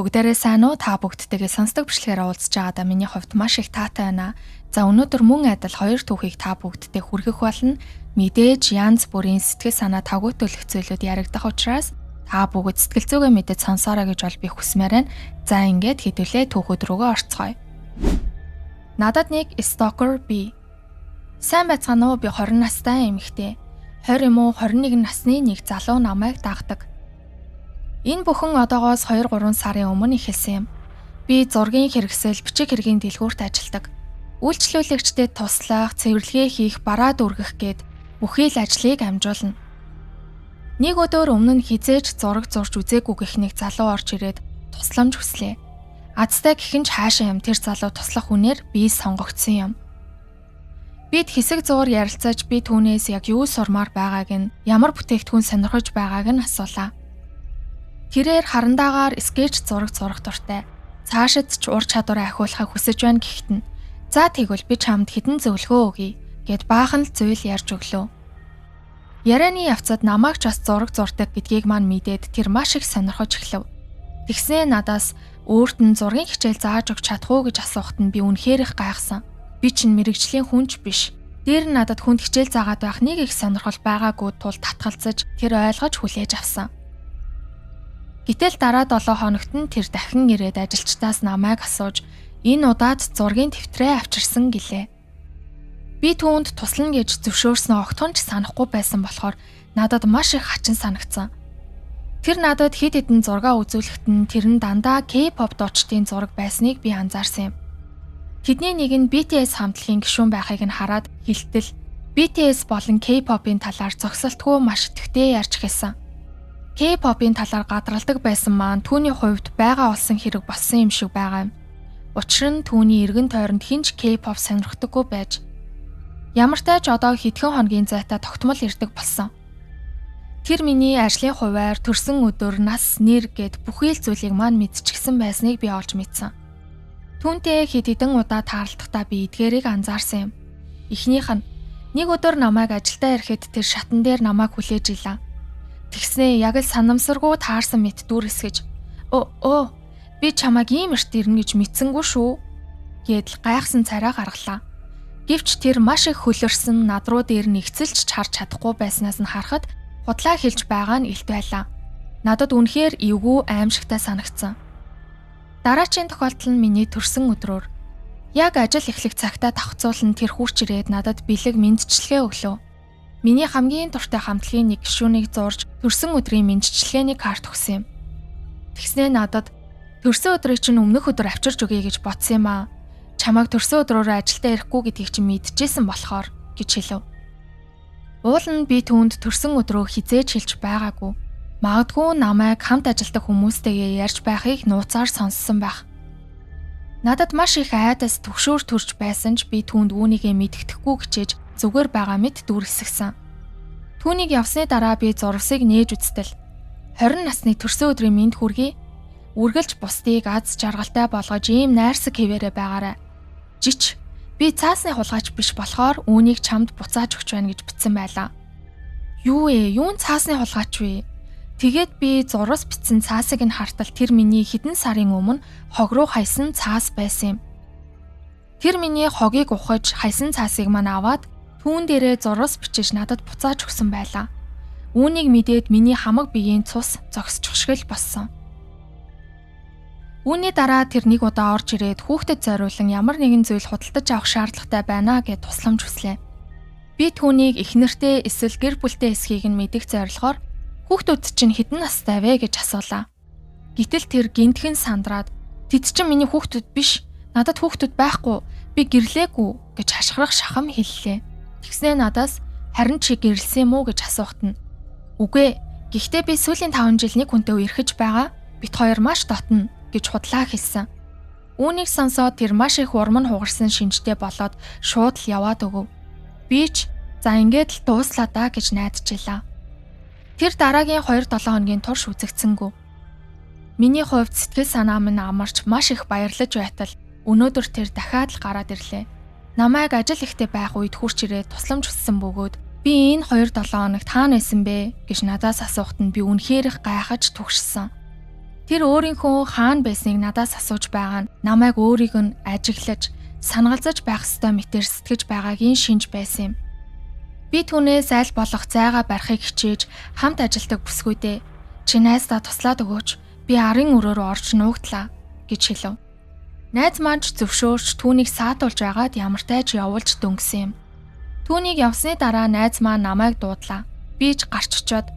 Бүгдээрээ сайн уу? Та бүгдтэйгээ сонсдог бичлэгээр уулзж байгаадаа миний хувьд маш их таатай байна. За өнөөдөр мөн адил хоёр түүхийг та бүгдтэй хүргэх болно. Мэдээж янз бүрийн сэтгэл санаа тавгуутуулах зүйлүүд яригдах учраас та бүгд сэтгэл зүгээ мэдээд сонсоорой гэж бол би хүсмээр байна. За ингээд хэдүүлээ түүхүүд рүүгээ орцгоё. Надад нэг stalker бий. Сайн байцгаана уу? Би 20 настай эмэгтэй. 20 юм уу 21 насны нэг залуу намайг дагдаг. Энэ бүхэн одоогоос 2-3 сарын өмнө эхэлсэн юм. Би зургийн хэрэгсэл, бичиг хэргийн дэлгүүрт ажилладаг. Үйлчлүүлэгчдэд туслах, цэвэрлэгээ хийх, бараад үргэх гээд бүхий л ажлыг амжуулна. Нэг өдөр өмнө нь хизээж зураг зурж үзээгүй гэх нэг залуу орж ирээд тусламж хүслээ. Азтай гихэнч хаашаа юм тэр залуу туслах хүнээр би сонгогдсон юм. Бид хэсэг зуур ярилцаж би түүнээс яг юу сурмаар байгааг нь, ямар бүтээгдэхүүн сонирхож байгааг нь асуулаа. Тэрээр харандаагаар скетч зураг зурах дуртай. Цаашид ч ур чадвараа ахиулахыг хүсэж байна гэхэд нь за тэгвэл би чамд хідэн зөвлөгөө өгье гэд баахан л зүйл ярьж өглөө. Ярианы явцад намайг ч бас зураг зурдаг гэдгийг маань мэдээд тэр маш их сонирхож эхлэв. Тэгснээ надаас өөрт нь зургийн хичээл зааж өгч чадах уу гэж асуухад нь би үнэхээр их гайхсан. Би чинь мэрэгжлийн хүнч биш. Дээр нь надад хүнд хичээл заагаад байх нэг их сонирхол байгаагүй тул татгалзаж тэр ойлгож хүлээж авсан. Гэтэл дараа 7 хоногт нь тэр дахин ирээд ажилчдаас намайг асууж энэ удаад зургийн тэмдрээ авчирсан гэлээ. Би түүнд туслана гэж зөвшөөрсөн огтхон ч санахгүй байсан болохоор надад маш их хачин санагдсан. Тэр надад хэд хэдэн зураг үзүүлэхэд нь тэр нь дандаа K-pop дуучдын зураг байсныг би анзаарсан юм. Тэдний нэг нь BTS хамтлагийн гишүүн байхыг нь хараад хилтэл BTS болон K-pop-ын талаар зогсолтгүй маш идэвхтэй ярьж эхэлсэн. K-pop-ын талаар гадралдаг байсан маань түүний хувьд байгаа болсон хэрэг болсон юм шиг байгаа юм. Учир нь түүний эргэн тойронд хинч K-pop сонирхдаггүй байж ямар ч тач одоо хэдхэн хоногийн зайтай тогтмол ирдэг болсон. Тэр миний ажлын хуваар төрсөн өдөр нас нэр гэд бүхий л зүйлийг маань мэдчихсэн байсныг би олж мэдсэн. Түүнтэй хэд хэдэн удаа таарлахдаа би эдгээрийг анзаарсан юм. Эхнийх нь нэг өдөр намайг ажилдаа ирэхэд тэр шатан дээр намайг хүлээж илаа. Тэгснээ яг л санамсаргүй таарсан мэт дүүрсгэж би чамайг ийм эрт ирнэ гэж мэдсэнгүй шүү гэдэл гайхсан царай гаргалаа. Гэвч тэр маш их хөлөрсөн над руу дээр нэгцэлж харж чадахгүй байснаас нь харахад худлаа хэлж байгаа нь илт байлаа. Надад үнэхээр эвгүй аимшигтай санагдсан. Дараачийн тохиолдол нь миний төрсөн өдрөөр яг ажил эхлэх цагтаа давхцуулан тэр хурч ирээд надад бэлэг мэндчилгээ өглөө. Миний хамгийн дуртай хамтлагийн нэг гишүүнийг зурж төрсөн өдрийн мэндчилгээний карт өгсөн юм. Тэгснээ надад төрсөн өдрийг чинь өмнөх өдөр авчирч өгье гэж бодсон юм аа. Чамайг төрсөн өдрөөрөө ажилдаа ирэхгүй гэдгийг чинь мэдчихсэн болохоор гэж хэлв. Уул нь би түүнд төрсөн өдрөө хизээж хэлж байгаагүй. Магадгүй намайг хамт ажилладаг хүмүүстэйгээ ярьж байхыг нууцаар сонссон байх. Надад маш их айдас төгшөөр төрж байсан ч би түүнд үүнийгээ мэддэхгүй хичээж зүгээр байгаа мэт дүүрсгсэн. Түүнийг явсны дараа би зурвсыг нээж үзтэл 20 насны төрсөн өдрийн мэнд хүргэе. Үргэлж бусдыг аз жаргалтай болгож ийм найрсаг хэвээрээ байгаарай. Жич би цаасны хулгайч биш болохоор үүнийг чамд буцааж өгч байна гэж бичсэн байлаа. Юун цаасны хулгайч вэ? Тэгээд би зурвас бичсэн цаасыг нь хартал тэр миний хэдэн сарын өмнө хог руу хайсан цаас байсан юм. Тэр миний хогийг ухаж хайсан цаасыг маань аваад түүн дээрээ зурвас бичиж надад буцааж өгсөн байлаа. Үүнийг мэдээд миний хамаг биеийн цус зогсчихшгэл болсон. Үүний дараа тэр нэг удаа орж ирээд хүүхдэд зориулан ямар нэгэн зүйл худалдаж авах шаардлагатай байна гэд тусламж хүслээ. Би түүнийг эхнэртэй эсвэл гэр бүлтэй эсхийг нь мэдэх зорилгоор хүүхдүүд чинь хэдэн настай вэ гэж асуулаа. Гэтэл тэр гинтхэн сандраад тэд чинь миний хүүхдүүд биш. Надад хүүхдүүд байхгүй. Би гэрлээгүй гэж хашгирах шахам хэллээ. Тэгснээ надаас харин чи гэрлсэн юм уу гэж асуухад нь үгүй. Гэхдээ би сүүлийн 5 жил нэг хүнтэй үерхэж байгаа. Бид хоёр маш дотно гэж худлаа хэлсэн. Үүнийг сонсоод тэр маш их урам нь хугарсан шинжтэй болоод шууд л яваад өгөв. Би ч за ингээд л дууслаа даа гэж найдажлаа. Тэр дараагийн 2-7 хоногийн турш үзэгдсэнгүй. Миний хувьд сэтгэл санаа минь амарч маш их баярлаж байтал өнөөдөр тэр дахиад л гараад ирлээ. Намайг ажил ихтэй байх үед хурч ирээд тусламж хүссэн бөгөөд би энэ 2-7 хоногт хаана байсан бэ гэж надаас асуухад нь би үнэхээр их гайхаж түгшсэн. Тэр өөрийнхөө хаана байсныг надаас асууж байгаа нь намайг өөрийг нь ажиглаж, санагалзаж байх ёстой мэтээр сэтгэж байгаагийн шинж байсан юм. Би түүнээс аль болох зайгаа барихыг хичээж хамт ажилдаг бүсгүйдээ чи найздаа туслаад өгөөч. Би арын өрөөр орж нуугдлаа гэж хэлв. Найз маань ч зөвшөөрч түүнийг саатуулж байгаад ямартай ч явуулж дөнгөсөн юм. Түүнийг явсны дараа найз маань намайг дуудлаа. Би ч гарч очиод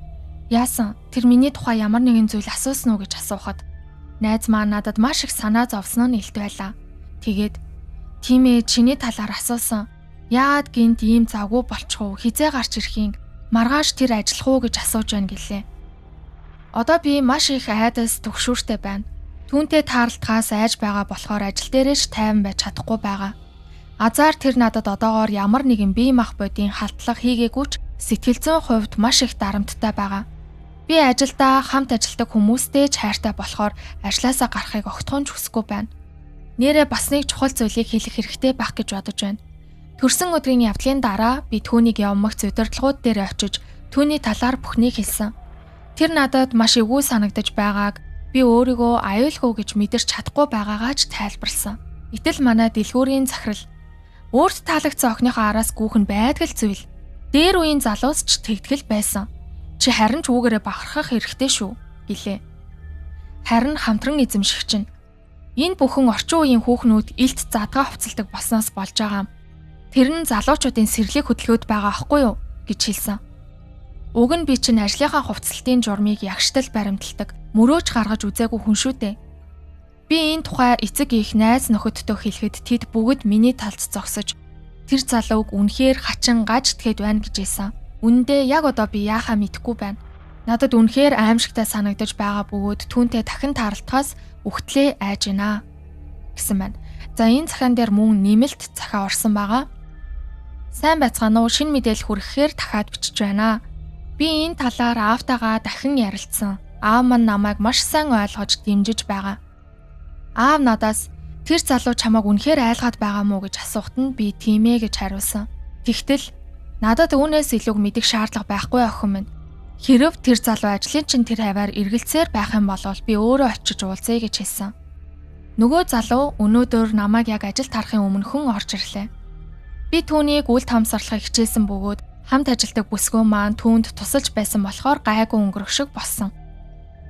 яасан тэр миний тухай ямар нэгэн зүйл асуусан уу гэж асуухад найз маань надад маш их санаа зовсон нь илт байлаа. Тэгээд тийм ээ чиний талаар асуусан. Яагаад гинт ийм завгүй болчих уу? Хизээ гарч ирэхин маргааш тэр ажиллах уу гэж асууж байна гэлээ. Одоо би маш их айдас төгшүүртэй байна. Түүнтэй таарлтгаас айж байгаа болохоор ажил дээрээч тайван байж чадахгүй байгаа. Азар тэр надад одоогоор ямар нэгэн бие мах бодийн халтлага хийгээгүй ч сэтгэл зүйн хувьд маш их дарамттай байгаа. Би ажилдаа хамт ажилдаг хүмүүстэй ч хайртай болохоор ажлаасаа гарахыг огтхон ч хүсэхгүй байна. Нээрээ бас нэг чухал зүйлийг хэлэх хэрэгтэй байх гэж бодож байна. Төрсөн өдрийн явдлын дараа би түүнийг явмагц удирдлагууд дээр очиж түүний талаар бүхнийг хэлсэн. Тэр надад маш эвгүй санагдаж байгааг би өөрийгөө аюулгүй гэж мэдэрч чадахгүй байгаагаа ч тайлбарлсан. Итэл манай дэлгүүрийн захирал өөрт таалагдсан охиныхоо араас гүүх нь байдаг л зүйл. Дээр үеийн залуус ч тэгтгэл байсан. Чи харин ч үүгээрээ бахархах хэрэгтэй шүү гэлээ. Харин хамтран эзэмших чинь энэ бүхэн орчин үеийн хүүхнүүд илт задгаа хувцалдаг болсноос болж байгаа юм. Тэр нь залуучуудын сэрлийг хөдөлгөөд байгаа аахгүй юу гэж хэлсэн. Уг нь би чинь ажлынхаа хувцалтын журмыг ягштал баримталдаг, мөрөөж гаргаж үзээгүй хүн шүү дээ. Би энэ тухай эцэг их найз нөхөдтэй хэлэхэд тэд бүгд миний талд зогсож тэр залууг үнэхээр хачин гаж итгэхэд байна гэж хэлсэн. Үнэндээ яг одоо би яахаа мэдэхгүй байна. Надад үнэхээр аимшигтай санагдаж байгаа бөгөөд түүнтэй дахин таарлтахаас үхтлээ айж гинэ гэсэн байна. За энэ захиан дээр мөн нэмэлт захиа орсон байгаа. Сайн байцгаана уу? Шинэ мэдээлэл хүрэхээр дахиад бичиж байна. Би энэ талаар аавтайгаа дахин ярилцсан. Аав маань намайг маш сайн ойлгож дэмжиж байгаа. Аав надаас тэр залуу чамайг үнэхээр айлгаад байгаа мó гэж асуухад нь би тийм ээ гэж хариулсан. Тэгтэл надад үүнээс илүү мэдэх шаардлага байхгүй охин минь. Хэрв тэр залуу ажлын чинь тэр хаваар эргэлзээр байх юм бол би өөрөө очиж уулзъя гэж хэлсэн. Нөгөө залуу өнөөдөр намайг яг ажилд харахын өмнөхөн орж ирлээ. Би түүнийг үл тамсарлахыг хичээсэн бөгөөд хамт ажилдаг бүсгүй маань түүнд тусалж байсан болохоор гайгүй өнгөрөх шиг болсон.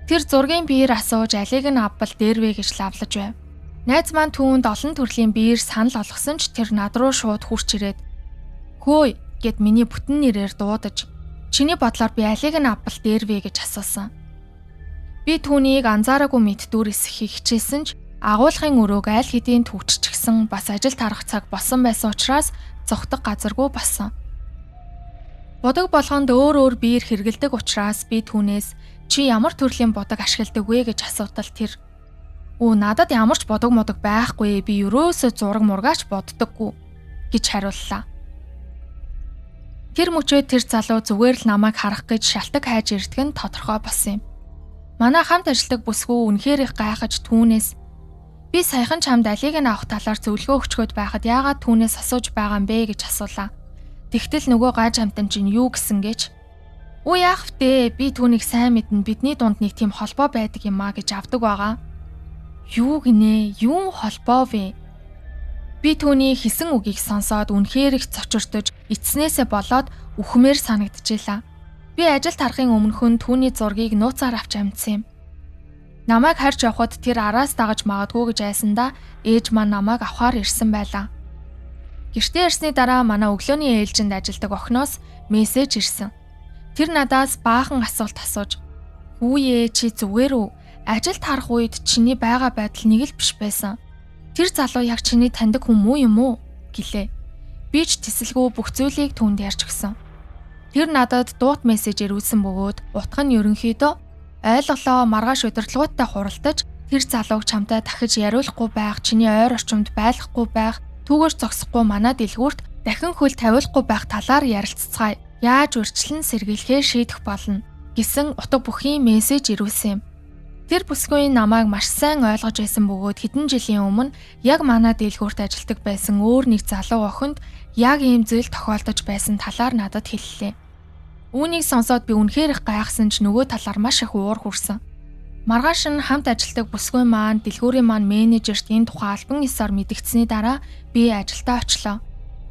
Тэр зургийн биеэр асууж алийг нь авбал дээрвэ гэж лавлаж байв. Найз маань түүнд олон төрлийн биеэр санал олгосон ч тэр над руу шууд хурч ирээд "Хөөе" гэд миний бүтэн нэрээр дуудаж "Чиний бодлоор би алийг нь авбал дээрвэ" гэж асуусан. Би түүнийг анзаараагүй мэт дүр эсэхийг хичээсэн ч агуулгын өрөөг аль хэдийн төвччихсэн бас ажил тарах цаг болсон байсан учраас зогтох газаргүй болсон. Бодог болгонд өөр биеэр хэргэлдэг учраас би түүнээс "Чи ямар төрлийн бодог ашигладаг вэ?" гэж асуутал тэр надад ямар ч бодог модог байхгүй, би ерөөсөө зураг мургаач боддоггүй" гэж хариуллаа. Тэр мөчөө тэр залуу зүгээр л намайг харах гэж шалтак хайж ирдэг нь тодорхой болсон юм. Манай хамт ажилладаг бүсгүй үнэхээр их гайхаж түүнээс "Би саяхан чамд алийг нь авах талаар зөвлөгөө өгчгөөд байхад яагаад түүнээс асууж байгаа юм бэ" гэж асуулаа. Тэгтэл нөгөө гаж хамтан чинь юу гэсэн гэж "Үу яах втэ, би түүнийг сайн мэднэ, бидний дунд нэг тийм холбоо байдаг юм а" гэж авдаг байгаа. Юу гинэ? Юу холбоо вэ? Би түүний хэлсэн үгийг сонсоод үнэхээр их цочирдож, эцснээсээ болоод үхмээр санагдчихлаа. Би ажилд харахын өмнөхөн түүний зургийг нууцаар авч амжсан юм. Намайг харж явхад тэр араас дагаж магадгүй гэж айсандаа ээж маань намайг авахаар ирсэн байлаа. Гэртээ ирсний дараа манай өглөөний ээлжинд ажилдаг охиноос мессеж ирсэн. Тэр надаас баахан асуулт асууж "Хүүе чи зүгээр үү? Ажилд харах үед чиний байгаа байдал нэг л биш байсан. Тэр залуу яг чиний таньдаг хүн юм уу?" гэлээ. Би ч тэсэлгүй бүх зүйлийг түүнд ярьж өгсөн. Тэр надад дуут мессежээр үүсэн бөгөөд утга нь ерөнхийдөө "Ойлголоо, маргааш удирдлагуудтай хуралдаж тэр залууг чамтай дахиж яриулахгүй байх, чиний ойр орчимд байлгахгүй байх, түүгээр зогсохгүй манай дэлгүүрт дахин хөл тавиулахгүй байх талаар ярилццгаая. Яаж урьдчилан сэргийлэхээ шийдэх болно" гэсэн утга бүхий мессеж ирүүлсэн юм. Тэр бүсгүй намайг маш сайн ойлгож байсан бөгөөд хэдэн жилийн өмнө яг манай дэлгүүрт ажилладаг байсан өөр нэг залуу охинд яг ийм зүйл тохиолдож байсан талаар надад хэллээ. Үүнийг сонсоод би үнэхээр их гайхсан ч нөгөө талаар маш их уур хүрсэн. Маргааш нь хамт ажилладаг бүсгүй маань дэлгүүрийн маань менежерт энэ тухай албан ёсоор мэдгдсэний дараа би ажилдаа очлоо.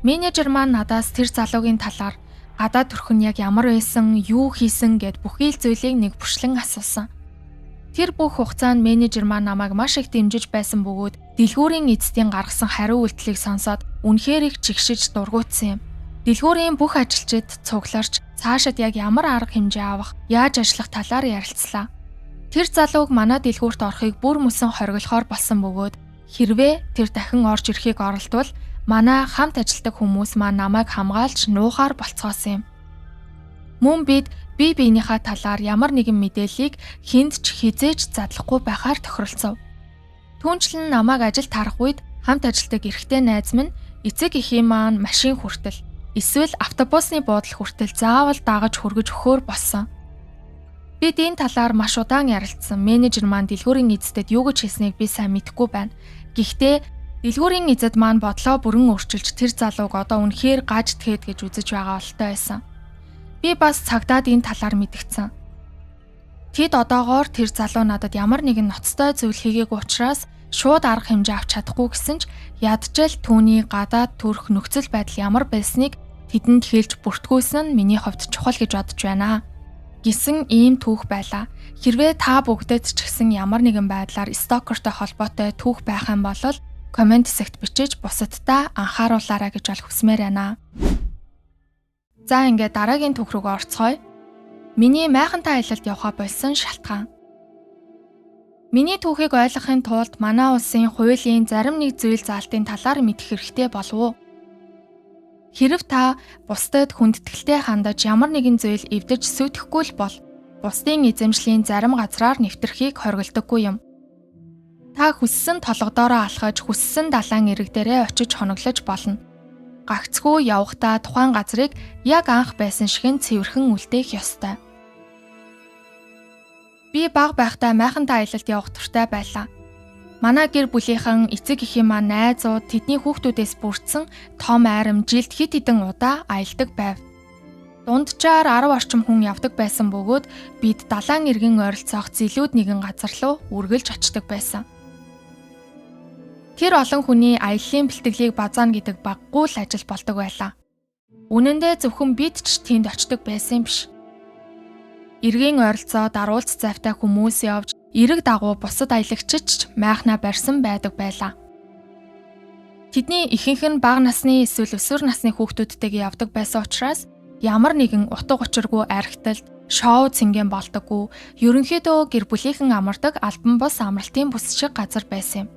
Менежер маань надаас тэр залуугийн талаар гадаад төрх нь яг ямар байсан, юу хийсэн гэд бүхий л зүйлийг нэг бүршлэн асуусан. Тэр бүх хугацаанд менежер маань намайг маш их дэмжиж байсан бөгөөд дэлгүүрийн эзэдийн гаргасан хариу үйлдэлийг сонсоод үнэхээр их чигшиж дургуутсан юм. Дэлгүүрийн бүх ажилчид цугларч цаашид яг ямар арга хэмжээ авах, яаж ажиллах талаар ярилцлаа. Тэр залууг манай дэлгүүрт орохыг бүр мөсөн хориглохоор болсон бөгөөд хэрвээ тэр дахин орж ирэхийг оролдвол манай хамт ажилладаг хүмүүс маань намайг хамгаалж нуухаар болцгоосон юм. Мөн бид бие биенийхээ талаар ямар нэгэн мэдээллийг хүнд ч хизээж задлахгүй байхаар тохиролцов. Түүнчлэн намайг ажил тарах үед хамт ажилладаг эрэгтэй найз минь эцэг эхийн маань машин хүртэл эсвэл автобусны буудлын хүртэл заавал дагаж хүргэж өгөхөөр болсон. Бид энэ талаар маш удаан ярилцсан. Менежер маань дэлгүүрийн эзэдэд юу гэж хэлснийг би сайн мэдэхгүй байна. Гэхдээ дэлгүүрийн эзэд маань бодлоо бүрэн өөрчилж тэр залууг одоо үнэхээр гаж тгээд гэж үзэж байгаа болтой байсан. Би бас цагдаад энэ талаар мэдгдсэн. Тэд одоогоор тэр залуу надад ямар нэгэн ноцтой зүйл хийгээгүй учраас шууд арга хэмжээ авч чадахгүй гэсэн ч ядчил түүний гадаад төрх нөхцөл байдал ямар байсныг тэдэнд хэлж бүртгүүлсэн нь миний хувьд чухал гэж бодож байна гэсэн ийм түүх байлаа. Хэрвээ та бүгдэд ч гэсэн ямар нэгэн байдлаар стокертой холбоотой түүх байх юм бол комент хэсэгт бичиж бусадтай анхааруулаарай гэж бол хүсмээр байна. За ингээд дараагийн түүх рүү орцгоё. Миний майхантай аялалд явхаа болсон шалтгаан. Миний түүхийг ойлгохын тулд манай улсын хуулийн зарим нэг зүйл заалтын талаар мэдэх хэрэгтэй болов уу? Хэрв та бусдад хүндэтгэлтэй хандаж ямар нэгэн зүйл эвдэж сүйтгэхгүй л бол бусдын эзэмшлийн зарим газраар нэвтрхийг хориглодоггүй юм. Та хүссэн толгодоороо алхаж хүссэн далайн эрэг дээрээ очиж хоноглож болно. Гагцхүү явахдаа тухайн газрыг яг анх байсан шиг цэвэрхэн үлдээх ёстой. Би бага байхдаа майхантай аялалд явах туртай байлаа. Манай гэр бүлийнхэн эцэг эхийн маань найзууд тэдний хүүхдүүдээс бүрдсэн том айрам жилд хит хитэн удаа аялдаг байв. Дунджаар 10 орчим хүн явдаг байсан бөгөөд бид далайн эргэн ойролцоох зилүүд нэгэн газар руу үргэлж очдог байсан. Тэр олон хүний аяллаа бэлтгэлийг базаана гэдэг баггүй л ажил болдог байлаа. Үнэн дээр зөвхөн бид ч тэнд очдог байсан юм биш. Эргийн ойролцоо даруулц завтай хүмүүс явж, эрэг дагуу бусад аялагчид ч майхнаа барьсан байдаг байлаа. Тэдний ихэнх нь бага насны эсвэл өсвөр насны хүүхдүүдтэйгээ явдаг байсан учраас ямар нэгэн утга учиргүй архиталт, шоу цэнгэн болдоггүй, ерөнхийдөө гэр бүлийнхэн амардаг албан бус амралтын бүс шиг газар байсан юм.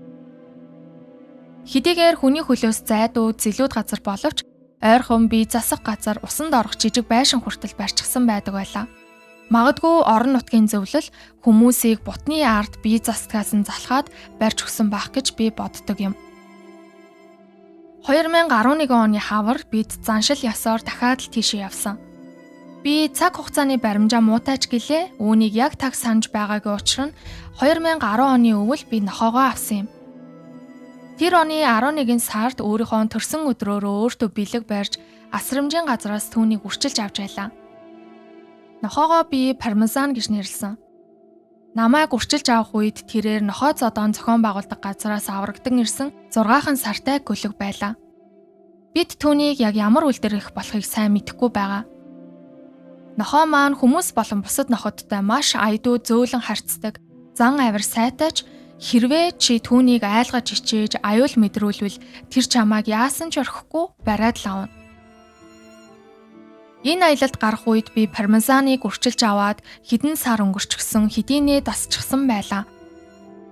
Хэдийгээр хүний хөлөөс зайдуу зилүүд газар боловч ойрхон бие засах газар усанд орох жижиг байшин хүртэл барьчихсан байдаг байлаа. Магадгүй орон нутгийн зөвлөл хүмүүсийг бутны ард бие засгаас нь залхаад барьж өгсөн байх гэж би боддог юм. 2011 оны хавар бид заншил ёсоор дахиад л тийшээ явсан. Би цаг хугацааны баримжаа муутайч гэлээ. Үүнийг яг таг санаж байгаагийн учир нь 2010 оны өвөл би нохоогоо авсан юм. Тэр оны 11 сард өөрийнхөө төрсөн өдрөөрөө өөртөө бэлэг барьж асрамжийн газраас түүнийг үрчилж авч байлаа. Нохоогоо би пармезан гэж нэрлсэн. Намайг үрчилж авах үед тэрээр нохой зодоон зохион байгуулдаг газраас аврагдан ирсэн 6хан сартай гөлөг байлаа. Бид түүнийг яг ямар үлдэрэх болохыг сайн мэдэхгүй байгаа. Нохой маань хүмүүс болон бусад нохоттой маш аядуу зөөлөн харьцдаг, зан авир сайтайч хэрвээ чи түүнийг айлгаж ичээж аюул мэдрүүлвэл тэр чамайг яасан ч орхихгүй бариад л авна. Энэ аялалд гарах үед би пармезаныг үрчилж аваад хэдэн сар өнгөрчихсөн хэдийнэ дасчихсан байлаа.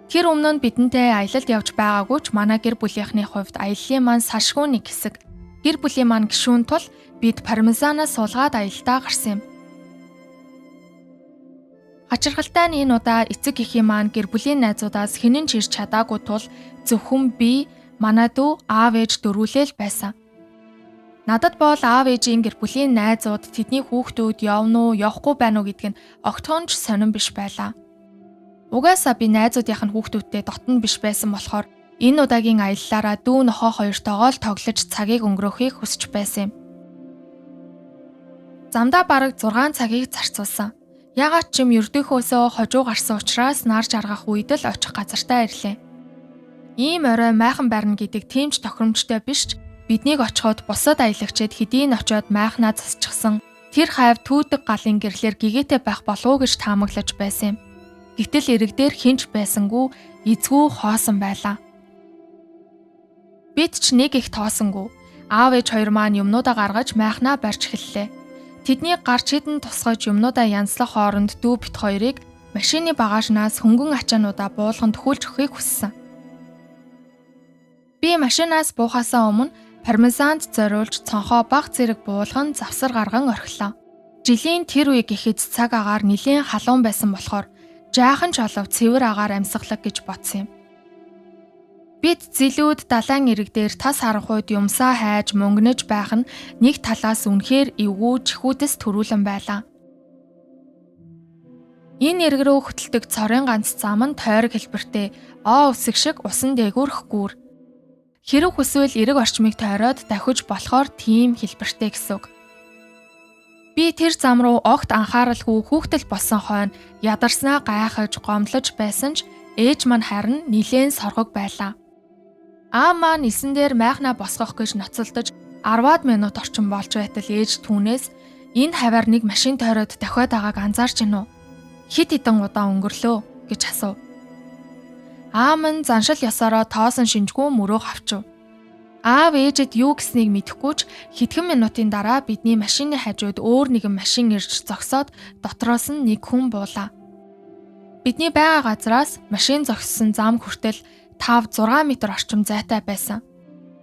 Тэр өмнө нь бидэнтэй аялалд явж байгаагүй ч манай гэр бүлийнхний хувьд аяллаа маань салшгүй нэг хэсэг. Гэр бүлийн маань гишүүн тул бид пармезанаас суулгаад аялдаа гарсан юм. Хачирхалтай нь энэ удаа эцэг эхийн маань гэр бүлийн найзуудаас хинэн ч ирж чадаагүй тул зөвхөн би, манай дүү, аав ээж дөрвөлээл байсан. Надад бол аав ээжийн гэр бүлийн найзууд тэдний хүүхдүүд явна уу, явахгүй байна уу гэдг нь огтхон ч сонирн биш байлаа. Угаасаа би найзуудынх нь хүүхдүүдтэй дотн биш байсан болохоор энэ удаагийн аяллаараа дүү нохоо хоёртойгоо л тоглож цагийг өнгөрөөхийг хүсэж байсан юм. Замдаа бараг 6 цагийг зарцуулсан. Ягаад ч юм ердийнхөөсөө хожуу гарсан учраас нарж аргах үед л очих газартаа ирлээ. Ийм орой майхан барина гэдэг тийм ч тохиромжтой биш ч биднийг очиход бусад аялагчид хэдийн очиод майхнаа засчихсан тэр хайв түүдэг галын гэрлэр гэгээтэй байх болов уу гэж таамаглаж байсан юм. Гэтэл эрэг дээр хинч байсангүй эзгүй хоосон байлаа. Бид ч нэг их тоосонгүй. Аав ээж хоёр маань юмнуудаа гаргаж майхнаа барьж эхэллээ. Тэдний гарч хідэн тусгаж юмнуудаа янзлах хооронд дүү бит хоёрыг машины багажнаас хөнгөн ачаануудаа буулганд хүүлж өгөхийг хүссэн. Би машинаас буухаасаа өмнө пармезанд зориулж цонхоо баг зэрэг буулган завсар гарган орхилоо. Жилийн тэр үе гэхэд цаг агаар нэлийн халуун байсан болохоор жаахан ч олов цэвэр агаар амьсгалаг гэж бодсон юм. Бид зилүүд далайн эрэг дээр тас харанхуйд юмсаа хайж мөнгнөж байх нь нэг талаас үнэхээр эвгүй чихүүдээс төрүүлэн байлаа. Энэ эрэг рүү хөтэлдэг цорын ганц зам нь тойрог хэлбэртэй оо үсэг шиг усан дээгүүрх гүүр. Хэрэг хүсвэл эрэг орчмыг тойроод давхиж болохоор тийм хэлбэртэй гэсэн үг. Би тэр зам руу огт анхааралгүй хүүхдэл болсон хойно ядарснаа гайхаж гомдлож байсан ч ээж маань харин нилээн соргог байлаа. Аав маань нисэн дээр майхнаа босгох гэж ноцолдож 10-аад минут орчим болж байтал ээж түүнээс энэ хаваар нэг машин тойроод давхиад байгааг анзаарч гинөө. Хит хитэн удаа өнгөрлөө гэж асуув. Аав минь заншил ёсороо тоосон шинжгүй мөрөө хавчив. Аав ээжэд юу гэснийг мэдэхгүй ч хэдхэн минутын дараа бидний машины хажууд өөр нэгэн машин ирж зогсоод дотроос нь нэг хүн буулаа. Бидний байгаа газраас машин зогссон зам хүртэл 5-6 м орчим зайтай байсан.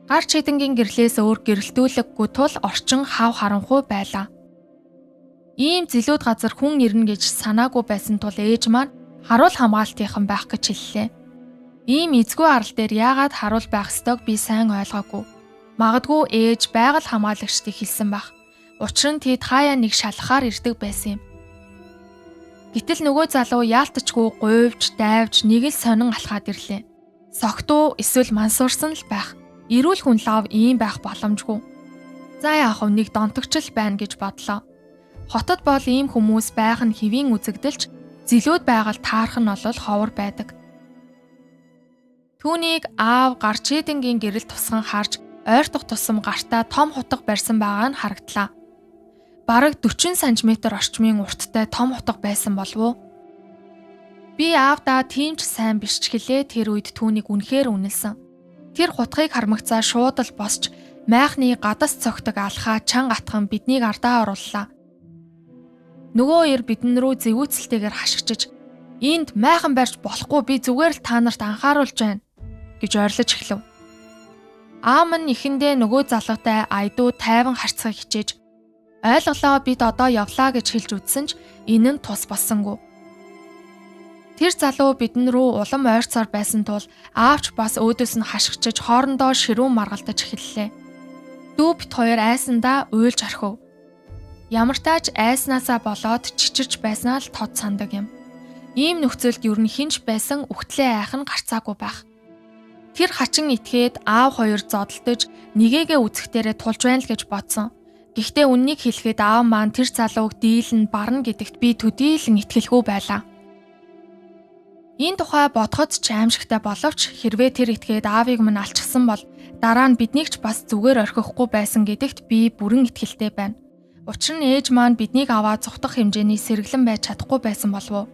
Гар чидэнгийн гэрлээс өөр гэрэлтүүлэггүй тул орчин хав харанхуй байлаа. Ийм зилүүд газар хүн ирнэ гэж санаагүй байсан тул ээж маань харуул хамгаалтынхан байх гэж хэллээ. Ийм эзгүй арал дээр яагаад харуул байх ёстойг би сайн ойлгоогүй. Магадгүй ээж байгаль хамгаалагчдыг хэлсэн байх. Учир нь тэд хаяа нэг шалхахаар ирдэг байсан юм. Гэтэл нөгөө залуу яалтчгүй гуйвж, дайвж нэг л сонин алхаад ирлээ. Согтуу эсвэл мансуурсан л байх. Эрүүл хүн лав ийм байх боломжгүй. За яах вэ, нэг донтогчл байна гэж бодлоо. Хотод бол ийм хүмүүс байх нь хэвийн үзэгдэлч зилүүд байгаль таарах нь бол ховор байдаг. Түүнийг аав гарч идэнгийн гэрэл тусган харж ойртох тусам гартаа том хутга барьсан байгаа нь харагдлаа. Бараг 40 см орчмын урттай том хутга байсан болов уу? Би аавдаа тийм ч сайн биш ч гэлээ тэр үед түүнийг үнэхээр үнэлсэн. Тэр хутгийг хармагцаа шууд л босч майхны гадас цогтөг алхаа чанга атхан биднийг ардаа орууллаа. Нөгөө ир бидэн рүү зэвүүцэлтэйгээр хашгичиж "Энд майхан барьж болохгүй, би зүгээр л та нарт анхааруулж байна" гэж ойрлож эхлэв. Аав минь эхэндээ нөгөө залуутай айдуу тайван харьцахыг хичээж "Ойлголоо, бид одоо явлаа" гэж хэлж үтсэн ч энэ нь тус болсонгүй. Тэр залуу бидэн рүү улам ойрцоор байсан тул аавч бас өөдөөс нь хашгичиж хоорондоо ширүүн маргалдаж эхэллээ. Дүү бит хоёр айсандаа уйлж орхив. Ямар тааж айснаасаа болоод чичирч байснаа л тод сандаг юм. Ийм нөхцөлд юу н хинч байсан үхтлээ айх нь гарцаагүй байх. Тэр хачин итгээд аав хоёр зодолтож нэгээгээ үзэхтэрээ тулж байна л гэж бодсон. Гэхдээ үннийг хэлэхэд аав маань тэр залууг дийлэн барна гэдэгт би төдийлөн итгэлгүй байлаа. Энэ тухай бодоход ч аимшигтай боловч хэрвээ тэр итгээд аавыг минь алчсан бол дараа нь биднийг ч бас зүгээр орхихгүй байсан гэдэгт би бүрэн итгэлтэй байна. Учир нь ээж маань биднийг аваад зүхтах хэмжээний сэргэлэн байж чадахгүй байсан болов уу?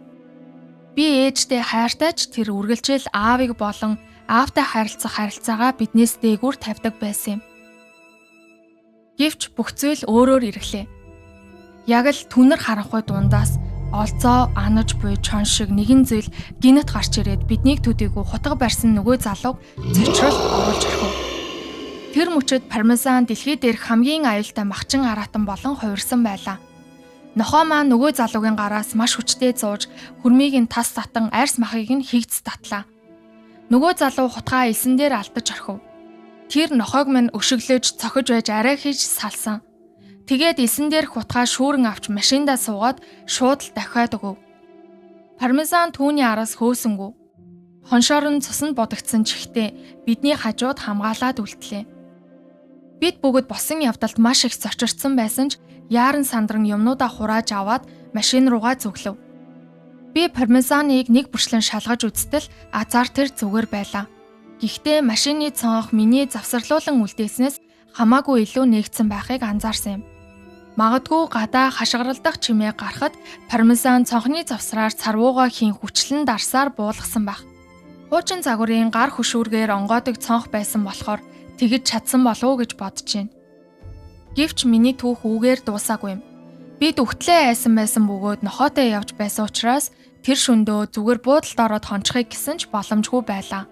Би ээжтэй хайртай ч тэр үргэлжил аавыг болон аавтай харилцах харилцаагаа биднээс дээгүүр тавьдаг байсан юм. Гэвч бүх зүйл өөрөөр ирэхлээ. Яг л түнэр харанхуй дундаас олзоо анаж буй чон шиг нэгэн зүйл гинэт гарч ирээд биднийг төдийгүй хутга барьсан нөгөө залууг цочрол оруулж орхив. Тэр мөчөд пармезан дэлхий дээрх хамгийн аюултай махчин аратан болон хувирсан байлаа. Нохоо маань нөгөө залуугийн гараас маш хүчтэй зууж хөрмийг нь тас татан арьс махыг нь хийгц татлаа. Нөгөө залуу хутгаа элсэн дээр алдаж орхив. Тэр нохоог минь өшөглөж цохиж байж арай хийж салсан. Тэгээд элсэн дээр хутгаа шүүрэн авч машиндаа суугаад шууд л дахиад өгөв. Пармезан түүний араас хөөсөнгүү. Хоншоор нь цуснд бодогдсон чихтэй бидний хажууд хамгаалаад үлдлээ. Бид бүгд босон явдалд маш их зочирдсан байсан ч яаран сандран юмнуудаа хурааж аваад машин руугаа зүглэв. Би пармезаныг нэг бүрчлэн шалгаж үзтэл азар тэр зүгээр байлаа. Гэхдээ машины цонх миний завсарлуулан үлдээснээс хамаагүй илүү нээгдсэн байхыг анзаарсан юм. Магадгүй гадаа хашгиралдах чимээ гарахад пармезан цонхны завсраар царвуугаа хийн хүчлэн дарсаар буулгасан байх. Хуучин загварын гар хөшүүргээр онгоодог цонх байсан болохоор тэгж чадсан болов уу гэж бодож байна. Гэвч миний түүх үүгээр дуусаагүй юм. Би дүгтлээ айсан байсан бөгөөд нохоотой явж байсан учраас тэр шөндөө зүгээр буудалд ороод хончихыг гэсэн ч боломжгүй байлаа.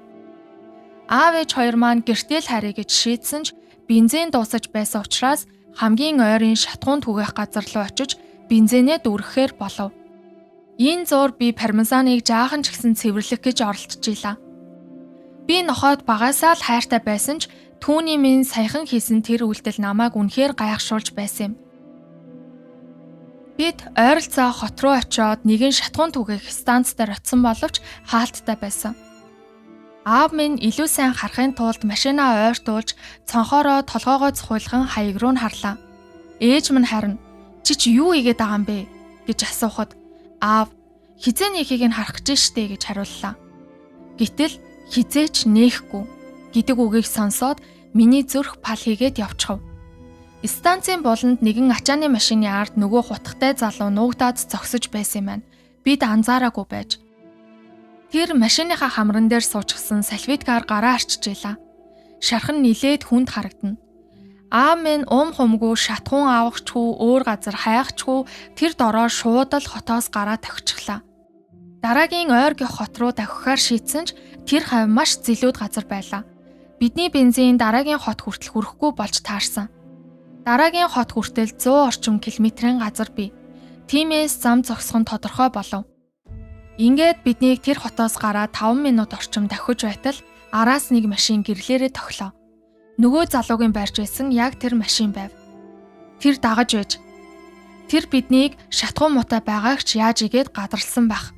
Аав ээж хоёр маань гэртэл харъя гэж шийдсэн ч бензин дуусаж байсан учраас хамгийн ойрын шатгуун түгээх газар руу очиж бензинээ дүүрэхээр болов. Энэ зуур би пармезаныг жаахан ч гэсэн цэвэрлэх гэж оролдчихлаа. Би нохойд багасаа л хайртай байсан ч түүний минь саяхан хийсэн тэр үйлдэл намайг үнэхээр гайхшруулж байсан юм. Бид ойролцоо хот руу очиод нэгэн шатгуун түгээх станц дээр очисон боловч хаалттай байсан. Аав минь илүү сайн харахын тулд машинаа ойртуулж цонхоороо толгоогоо цохиулган хаяг руу нь харлаа. Ээж минь харин "Чи юу игээд байгаа юм бэ?" гэж асуухад аав "Хизээ нээхийг нь харах гэж штэ" гэж хариуллаа. Гэтэл хизээч нээхгүй гэдэг үгийг сонсоод миний зүрх пал хийгээд явчихав. Станцын буланд нэгэн ачааны машины ард нөгөө хутгатай залуу нуугдаад зогсож байсан юм байна. Бид анзаараагүй байж. Тэр машиныхаа хамран дээр суучихсан салфеткаар гараа арчижээ. Шархан нилээд хүнд харагдана. Аав минь хумгүй шатгуун авахчгүй өөр газар хайхчгүй тэр дороо шууд л хотоос гараа тохичихлаа. Дараагийн ойргийн хот руу давхихаар шийдсэн ч тэр хавь маш зэлүүд газар байлаа. Бидний бензин дараагийн хот хүртэл хүрэхгүй болж таарсан. Дараагийн хот хүртэл 100 орчим километрийн газар бий. Тиймээс зам зогсох нь тодорхой болов. Ингээд биднийг тэр хотоос гараад 5 минут орчим давхиж байтал араас нэг машин гэрлээрээ тоглоо. Нөгөө залуугийн байрч байсан яг тэр машин байв. Тэр дагаж байж. Тэр биднийг шатгуун муутай байгаагч яаж игээд гадарлсан байх.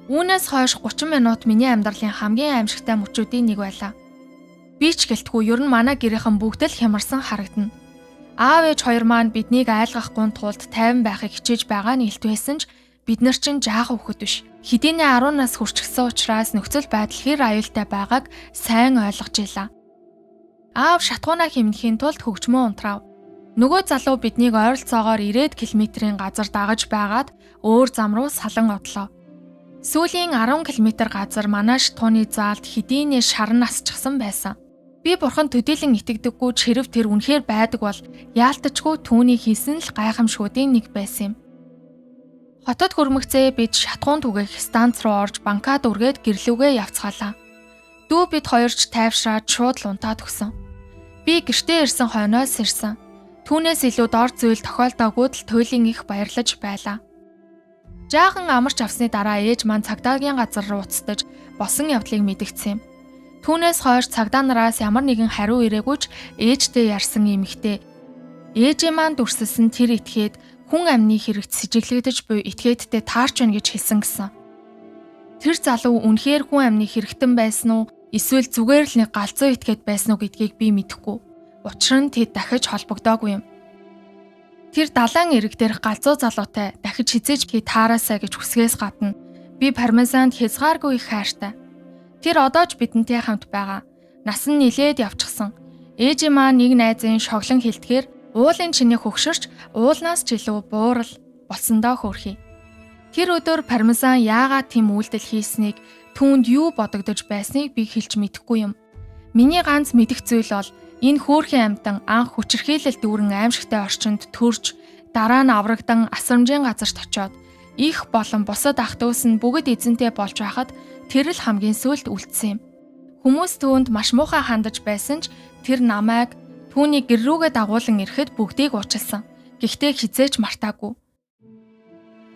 Үүнээс хойш 30 минут миний амьдралын хамгийн аимшигтай мөчүүдийн нэг байлаа. Би ч гэлтгүй ер нь манай гэрийнхэн бүгд л хямарсан харагдана. Аав ээж хоёр маань биднийг айлгахгүй тулд тайван байхыг хичээж байгаа нь илтвэсэн ч бид нар чинь жаахан хүүхэд биш. Хэдийнэ 10 нас хүрчихсэн учраас нөхцөл байдал хэр аюултай байгааг сайн ойлгож илаа. Аав шатгуунаа хэмнэхийн тулд хөгжмөө унтрав. Нөгөө залуу биднийг ойролцоогоор 90 км-ийн газар дагаж байгаад өөр зам руу салан одлоо. Сүүлийн 10 км газар манай шатгууны заалд хэдийнэ шарн насчихсан байсан. Би бурхан төдийлөн итгэдэггүй ч хэрв тэр үнэхээр байдаг бол яалтчгүй түүний хийсэн л гайхамшгуудын нэг байсан юм. Хотод хөрмөгцөө бид шатгуун түгээх станц руу орж банкад үргээд гэрлүүгээ явцгаалаа. Дүү бид хоёрч тайвшраад шууд лунтаад өгсөн. Би гэртээ ирсэн хойноос ирсэн. Түүнээс илүү дор зүйл тохиолдоогүй л туйлын их баярлаж байлаа. Жаахан амарч авсны дараа ээж маань цагдаагийн газар руу уцтаж босон явдлыг мэдгдсэн юм. Түүнээс хойш цагдаа нараас ямар нэгэн хариу ирээгүй ч ээжтэй ярьсан эмэгтэй. Ээжээ маань дүрсэлсэн тэр этгээд хүн амны хэрэгт сэжиглэгдэж буй этгээдтэй таарч байна гэж хэлсэн гисэн. Тэр залуу үнэхээр хүн амны хэрэгтэн байсан уу эсвэл зүгээр л нэг галзуу этгээд байсан уу гэдгийг би мэдэхгүй. Учир нь тэд дахиж холбогдоогүй юм. Тэр далайн эрэг дээрх галзуу залуутай дахиж хизээж би таараасаа гэж хүсгээс гадна би пармезанд хязгааргүй их хайртай. Тэр одоо ч бидэнтэй хамт байгаа. Нас нь нилээд явчихсан. Ээжээ маань нэг найзын шоглон хилтгэр уулын чиний хөгшөрч уулнаас ч илүү буурал болсондоо хөөрхий. Тэр өдөр пармезан яагаад тийм үйлдэл хийснийг түүнд юу бодогдож байсныг би хэлж мэдэхгүй юм. Миний ганц мэдэх зүйл бол энэ хөөрхөн амьтан анх хүчирхийлэл дүүрэн аимшигтай орчинд төрж дараа нь аврагдан асрамжийн газарт очиод их болон бусад ах дүүс нь бүгд эзэнтэй болж байхад тэр л хамгийн сүүлд үлдсэн юм. Хүмүүс түүнд маш муухай хандаж байсан ч тэр намайг түүний гэр рүүгээ дагуулan ирэхэд бүгдийг уучлсан. Гэхдээ хизээч мартаагүй.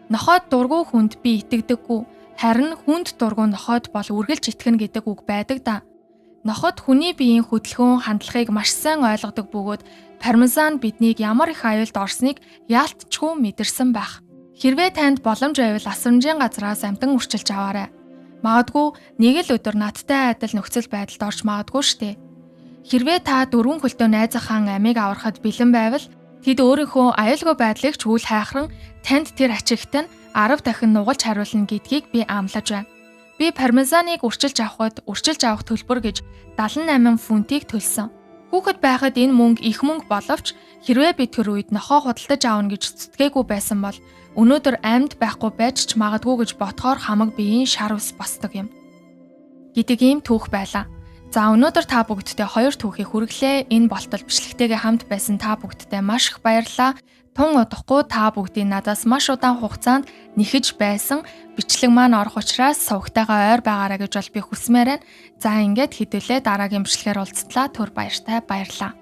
Нохойд дургүй хүнд би итгэдэггүй. Харин хүнд дургүй нохойд бол үргэлж итгэнэ гэдэг үг байдаг да. Ноход хүний биеийн хөдөлгөөн хандлагыг маш сайн ойлгодог бөгөөд пармезан биднийг ямар их аюулд орсныг яалтчгүй мэдэрсэн байх. Хэрвээ танд боломж байвал асрамжийн газраас амтан үрчилж аваарай. Магадгүй нэг л өдөр надтай адил нөхцөл байдалд орж магадгүй штэ. Хэрвээ та 4 хөлтөө найзынхаа амийг аврахад бэлэн байвал Тэд өөрийнхөө аюулгүй байдлыг ч үл хайхран танд тэр ачигт нь 10 дахин нугалж хариулна гэдгийг би амлаж байна. Би пармезаныг үрчилж авах төлбөр гэж 78 фунтыг төлсөн. Хүүхэд байхад энэ мөнгө их мөнгө боловч хэрвээ би тэр үед нохоо худалдаж аавна гэж зүтгээгүй байсан бол өнөөдөр амьд байхгүй байж ч магадгүй гэж ботхоор хамаг биеийн шар ус босдог юм. Гэдэг ийм түүх байлаа. За өнөөдөр та бүгдтэй 2 түүхийг хүргэлээ. Энэ болтол бичлэгтэйгээ хамт байсан та бүгдтэй маш их баярлалаа. Тун удахгүй та бүгдийн надаас маш удаан хугацаанд нэхэж байсан бичлэг маань орох учраас сувгтайгаа ойр байгаарай гэж бол би хүсмээр байна. За ингээд хэдүүлээ дараагийн бичлэгээр уулзтлаа. Түр баяртай баярлалаа.